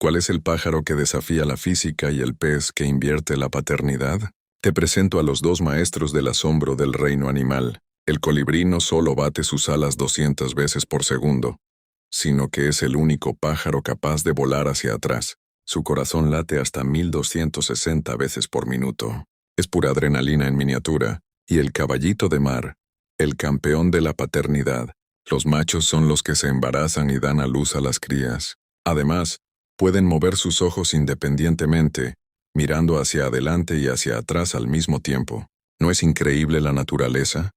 ¿Cuál es el pájaro que desafía la física y el pez que invierte la paternidad? Te presento a los dos maestros del asombro del reino animal. El colibrí no solo bate sus alas 200 veces por segundo, sino que es el único pájaro capaz de volar hacia atrás. Su corazón late hasta 1260 veces por minuto. Es pura adrenalina en miniatura. Y el caballito de mar, el campeón de la paternidad. Los machos son los que se embarazan y dan a luz a las crías. Además, pueden mover sus ojos independientemente, mirando hacia adelante y hacia atrás al mismo tiempo. ¿No es increíble la naturaleza?